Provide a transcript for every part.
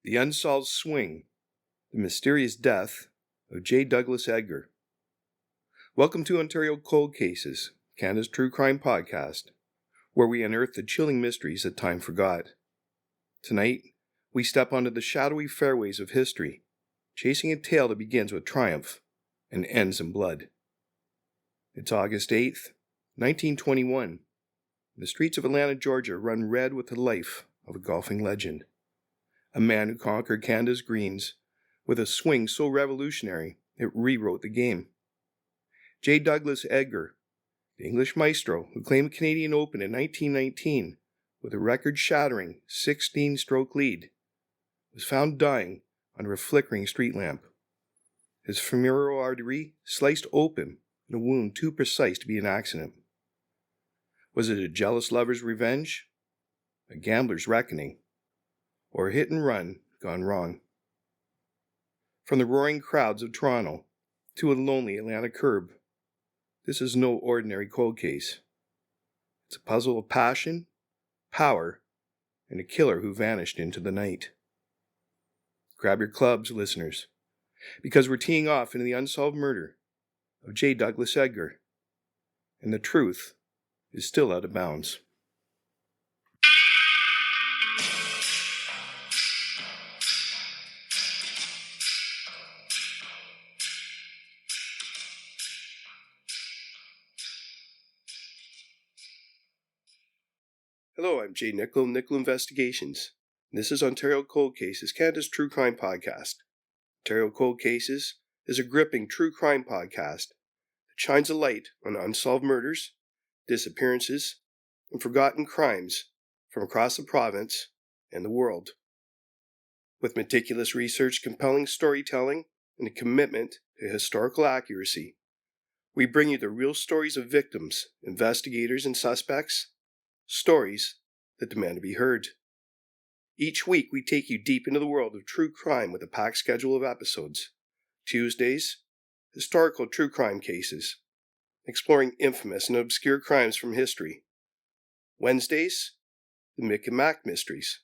The Unsolved Swing, the mysterious death of J. Douglas Edgar. Welcome to Ontario Cold Cases, Canada's true crime podcast, where we unearth the chilling mysteries that time forgot. Tonight, we step onto the shadowy fairways of history, chasing a tale that begins with triumph and ends in blood. It's August 8th, 1921. The streets of Atlanta, Georgia run red with the life of a golfing legend. A man who conquered Canada's greens with a swing so revolutionary it rewrote the game. J. Douglas Edgar, the English maestro who claimed the Canadian Open in 1919 with a record-shattering 16-stroke lead, was found dying under a flickering street lamp. His femoral artery sliced open in a wound too precise to be an accident. Was it a jealous lover's revenge, a gambler's reckoning, or a hit and run gone wrong? From the roaring crowds of Toronto to a lonely Atlanta curb, this is no ordinary cold case. It's a puzzle of passion, power, and a killer who vanished into the night. Grab your clubs, listeners, because we're teeing off into the unsolved murder of J. Douglas Edgar, and the truth is still out of bounds. Hello, I'm Jay Nichol of Nichol Investigations. This is Ontario Cold Cases, Canada's true crime podcast. Ontario Cold Cases is a gripping true crime podcast that shines a light on unsolved murders, disappearances, and forgotten crimes from across the province and the world. With meticulous research, compelling storytelling, and a commitment to historical accuracy, we bring you the real stories of victims, investigators, and suspects, stories that demand to be heard. Each week, we take you deep into the world of true crime with a packed schedule of episodes. Tuesdays, historical true crime cases, exploring infamous and obscure crimes from history. Wednesdays, the Mick and Mac Mysteries,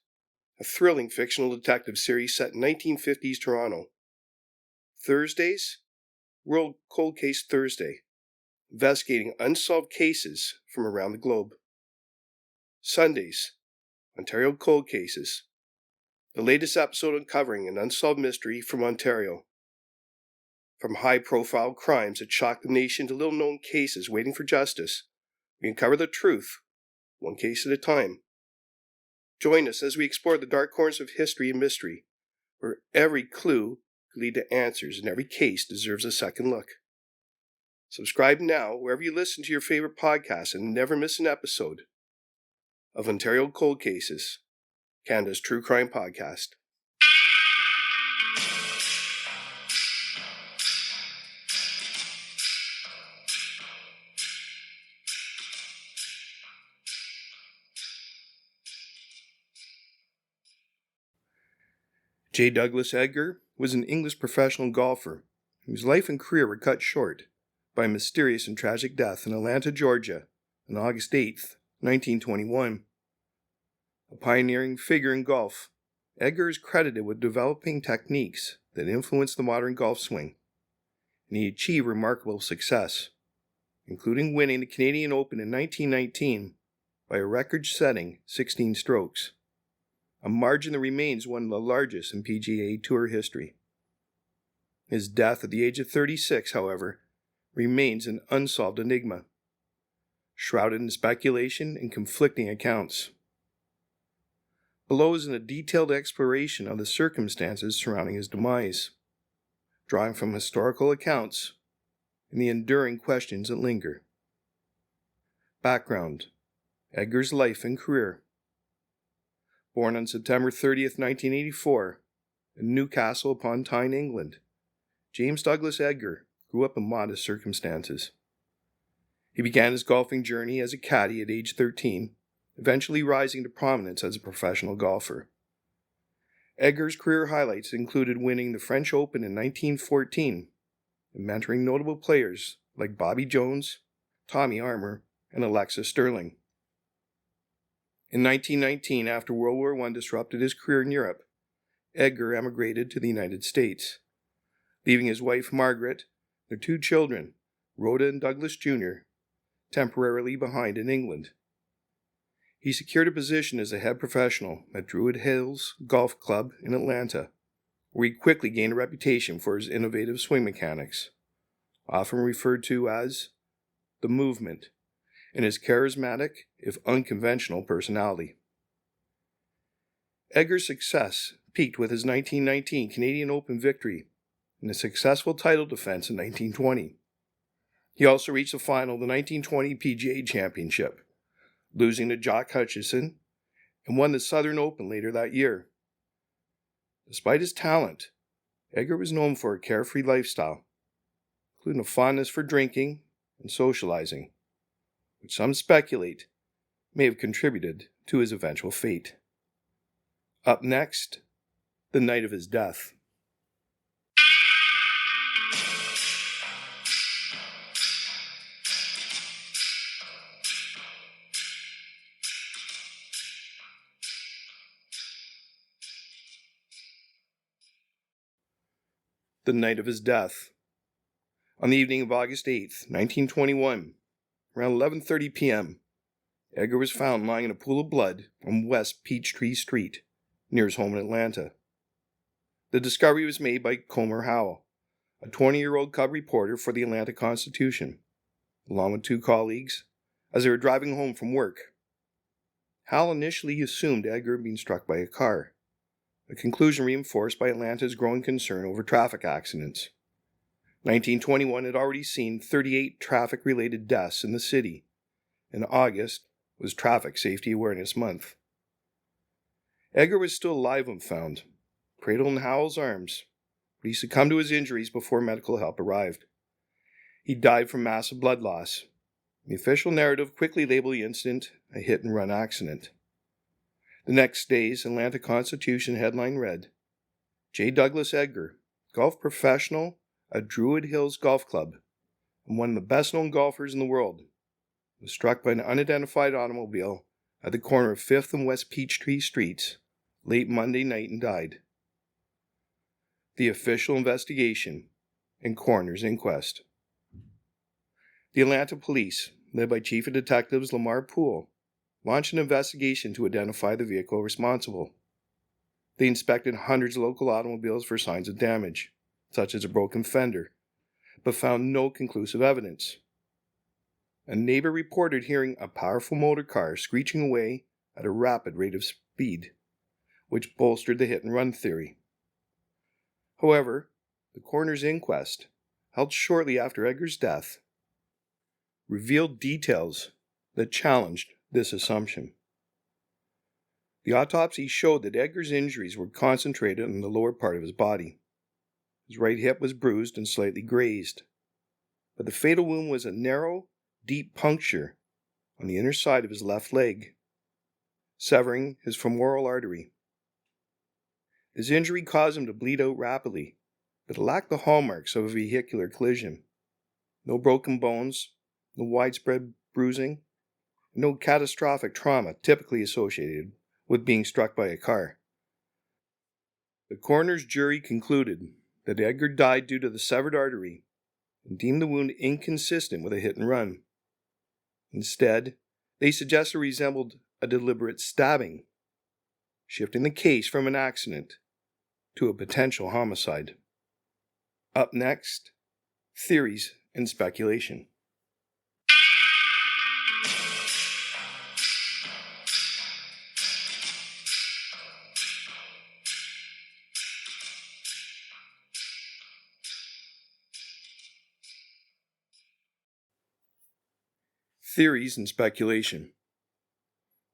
a thrilling fictional detective series set in 1950s Toronto. Thursdays, World Cold Case Thursday, investigating unsolved cases from around the globe. Sundays, Ontario Cold Cases, the latest episode uncovering an unsolved mystery from Ontario. From high-profile crimes that shock the nation to little-known cases waiting for justice, we uncover the truth, one case at a time. Join us as we explore the dark corners of history and mystery, where every clue could lead to answers and every case deserves a second look. Subscribe now wherever you listen to your favorite podcasts and never miss an episode of Ontario Cold Cases, Canada's true crime podcast. J. Douglas Edgar was an English professional golfer whose life and career were cut short by a mysterious and tragic death in Atlanta, Georgia on August 8th, 1921. A pioneering figure in golf, Edgar is credited with developing techniques that influenced the modern golf swing, and he achieved remarkable success, including winning the Canadian Open in 1919 by a record-setting 16 strokes, a margin that remains one of the largest in PGA Tour history. His death at the age of 36, however, remains an unsolved enigma, shrouded in speculation and conflicting accounts. Below is a detailed exploration of the circumstances surrounding his demise, drawing from historical accounts and the enduring questions that linger. Background: Edgar's life and career. Born on September 30th, 1984, in Newcastle upon Tyne, England, James Douglas Edgar grew up in modest circumstances. He began his golfing journey as a caddy at age 13, eventually rising to prominence as a professional golfer. Edgar's career highlights included winning the French Open in 1914 and mentoring notable players like Bobby Jones, Tommy Armour, and Alexis Sterling. In 1919, after World War I disrupted his career in Europe, Edgar emigrated to the United States, leaving his wife Margaret, their 2 children, Rhoda and Douglas Jr., temporarily behind in England. He secured a position as a head professional at Druid Hills Golf Club in Atlanta, where he quickly gained a reputation for his innovative swing mechanics, often referred to as the movement, and his charismatic, if unconventional, personality. Edgar's success peaked with his 1919 Canadian Open victory and a successful title defense in 1920. He also reached the final of the 1920 PGA Championship, losing to Jock Hutchison, and won the Southern Open later that year. Despite his talent, Edgar was known for a carefree lifestyle, including a fondness for drinking and socializing, which some speculate may have contributed to his eventual fate. Up next, the night of his death. The night of his death. On the evening of August 8th, 1921, around 11:30 p.m., Edgar was found lying in a pool of blood on West Peachtree Street, near his home in Atlanta. The discovery was made by Comer Howell, a 20-year-old cub reporter for the Atlanta Constitution, along with 2 colleagues, as they were driving home from work. Howell initially assumed Edgar had been struck by a car, a conclusion reinforced by Atlanta's growing concern over traffic accidents. 1921 had already seen 38 traffic-related deaths in the city, and August was Traffic Safety Awareness Month. Edgar was still alive when found, cradled in Howell's arms, but he succumbed to his injuries before medical help arrived. He died from massive blood loss. The official narrative quickly labeled the incident a hit-and-run accident. The next day's Atlanta Constitution headline read, J. Douglas Edgar, golf professional at Druid Hills Golf Club, and one of the best-known golfers in the world, was struck by an unidentified automobile at the corner of 5th and West Peachtree Streets late Monday night and died. The official investigation and coroner's inquest. The Atlanta police, led by Chief of Detectives Lamar Poole, launched an investigation to identify the vehicle responsible. They inspected hundreds of local automobiles for signs of damage, such as a broken fender, but found no conclusive evidence. A neighbor reported hearing a powerful motor car screeching away at a rapid rate of speed, which bolstered the hit-and-run theory. However, the coroner's inquest, held shortly after Edgar's death, revealed details that challenged this assumption. The autopsy showed that Edgar's injuries were concentrated on the lower part of his body. His right hip was bruised and slightly grazed, but the fatal wound was a narrow, deep puncture on the inner side of his left leg, severing his femoral artery. His injury caused him to bleed out rapidly, but it lacked the hallmarks of a vehicular collision. No broken bones, no widespread bruising, no catastrophic trauma typically associated with being struck by a car. The coroner's jury concluded that Edgar died due to the severed artery and deemed the wound inconsistent with a hit-and-run. Instead, they suggested it resembled a deliberate stabbing, shifting the case from an accident to a potential homicide. Up next, theories and speculation. Theories and speculation.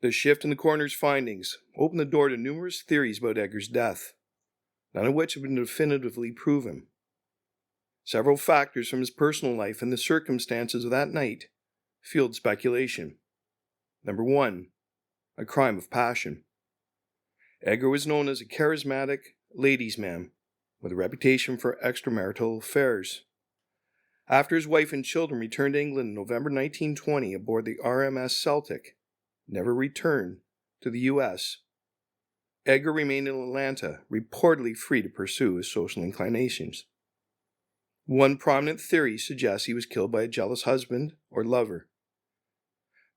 The shift in the coroner's findings opened the door to numerous theories about Edgar's death, none of which have been definitively proven. Several factors from his personal life and the circumstances of that night fueled speculation. Number 1. A crime of passion. Edgar was known as a charismatic ladies' man with a reputation for extramarital affairs. After his wife and children returned to England in November 1920 aboard the RMS Celtic, never returned to the U.S., Edgar remained in Atlanta, reportedly free to pursue his social inclinations. One prominent theory suggests he was killed by a jealous husband or lover.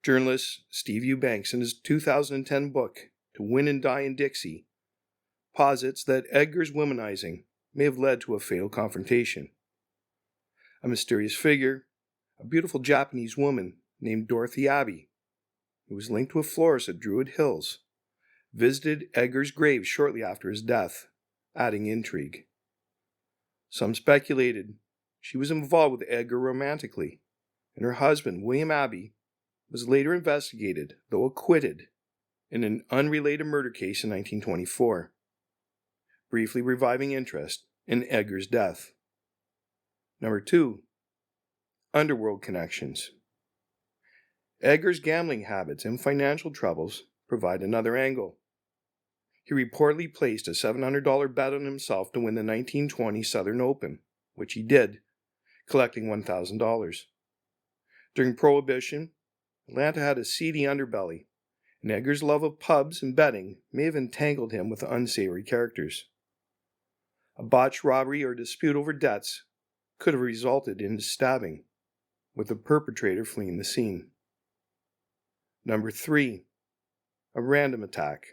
Journalist Steve Eubanks, in his 2010 book, To Win and Die in Dixie, posits that Edgar's womanizing may have led to a fatal confrontation. A mysterious figure, a beautiful Japanese woman named Dorothy Abbey, who was linked to a florist at Druid Hills, visited Edgar's grave shortly after his death, adding intrigue. Some speculated she was involved with Edgar romantically, and her husband, William Abbey, was later investigated, though acquitted, in an unrelated murder case in 1924, briefly reviving interest in Edgar's death. Number 2. Underworld connections. Edgar's gambling habits and financial troubles provide another angle. He reportedly placed a $700 bet on himself to win the 1920 Southern Open, which he did, collecting $1,000. During Prohibition, Atlanta had a seedy underbelly, and Edgar's love of pubs and betting may have entangled him with unsavory characters. A botched robbery or dispute over debts could have resulted in his stabbing, with the perpetrator fleeing the scene. Number 3. A random attack.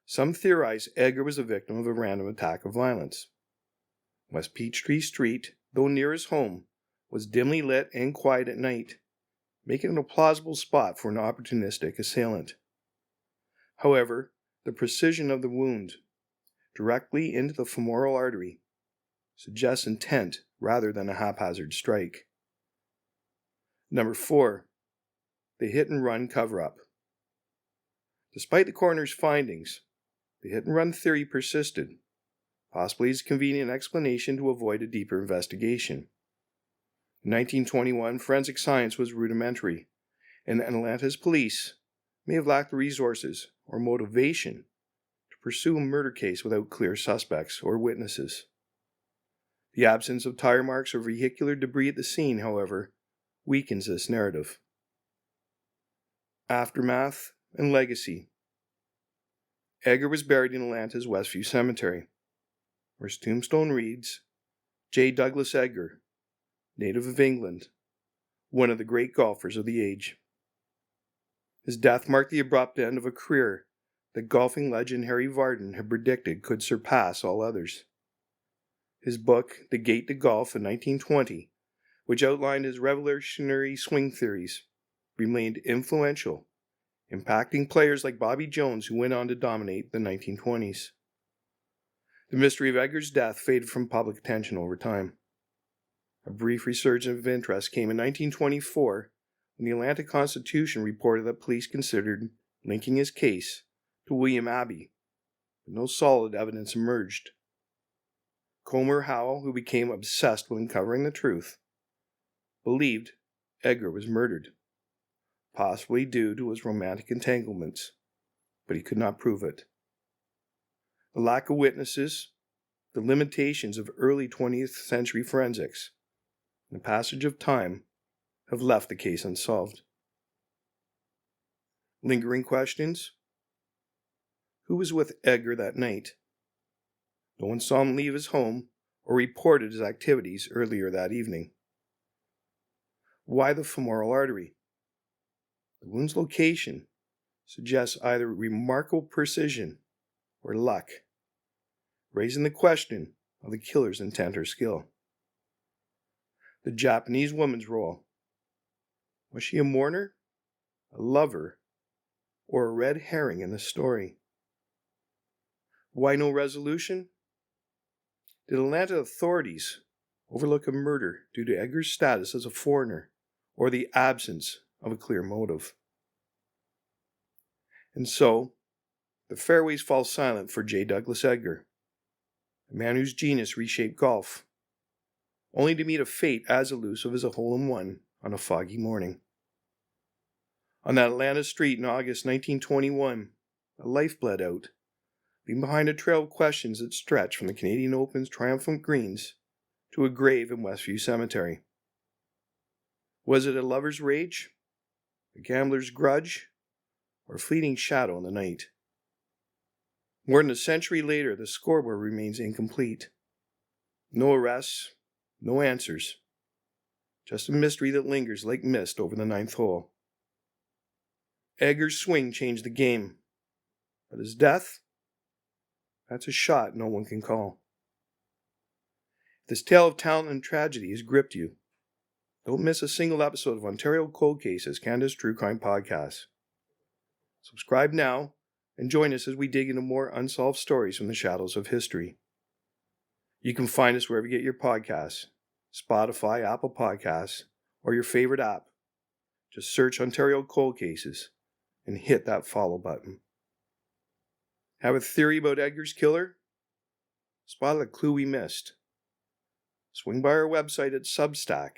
Some theorize Edgar was the victim of a random attack of violence. West Peachtree Street, though near his home, was dimly lit and quiet at night, making it a plausible spot for an opportunistic assailant. However, the precision of the wound, directly into the femoral artery, suggests intent rather than a haphazard strike. Number 4. The hit-and-run cover-up. Despite the coroner's findings, the hit-and-run theory persisted, possibly as a convenient explanation to avoid a deeper investigation. In 1921, forensic science was rudimentary, and Atlanta's police may have lacked the resources or motivation to pursue a murder case without clear suspects or witnesses. The absence of tire marks or vehicular debris at the scene, however, weakens this narrative. Aftermath and legacy. Edgar was buried in Atlanta's Westview Cemetery, where his tombstone reads, J. Douglas Edgar, native of England, one of the great golfers of the age. His death marked the abrupt end of a career that golfing legend Harry Vardon had predicted could surpass all others. His book, The Gate to Golf, in 1920, which outlined his revolutionary swing theories, remained influential, impacting players like Bobby Jones, who went on to dominate the 1920s. The mystery of Edgar's death faded from public attention over time. A brief resurgence of interest came in 1924 when the Atlanta Constitution reported that police considered linking his case to William Abbey, but no solid evidence emerged. Comer Howell, who became obsessed with uncovering the truth, believed Edgar was murdered, possibly due to his romantic entanglements, but he could not prove it. The lack of witnesses, the limitations of early 20th century forensics, and the passage of time have left the case unsolved. Lingering questions? Who was with Edgar that night? No one saw him leave his home or reported his activities earlier that evening. Why the femoral artery? The wound's location suggests either remarkable precision or luck, raising the question of the killer's intent or skill. The Japanese woman's role. Was she a mourner, a lover, or a red herring in the story? Why no resolution? Did Atlanta authorities overlook a murder due to Edgar's status as a foreigner or the absence of a clear motive? And so, the fairways fall silent for J. Douglas Edgar, a man whose genius reshaped golf, only to meet a fate as elusive as a hole-in-one on a foggy morning. On that Atlanta street in August 1921, a life bled out, leaving behind a trail of questions that stretched from the Canadian Open's triumphant greens to a grave in Westview Cemetery. Was it a lover's rage, a gambler's grudge, or a fleeting shadow in the night? More than a century later, the scoreboard remains incomplete. No arrests, no answers. Just a mystery that lingers like mist over the ninth hole. Edgar's swing changed the game, but his death? That's a shot no one can call. If this tale of talent and tragedy has gripped you, don't miss a single episode of Ontario Cold Cases, Canada's True Crime Podcast. Subscribe now and join us as we dig into more unsolved stories from the shadows of history. You can find us wherever you get your podcasts, Spotify, Apple Podcasts, or your favorite app. Just search Ontario Cold Cases and hit that follow button. Have a theory about Edgar's killer? Spotted a clue we missed? Swing by our website at Substack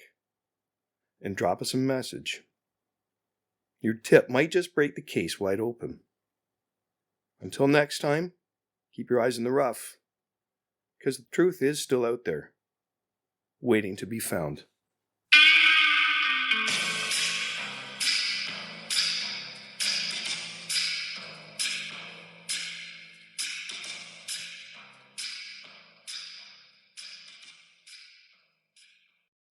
and drop us a message. Your tip might just break the case wide open. Until next time, keep your eyes in the rough, because the truth is still out there, waiting to be found.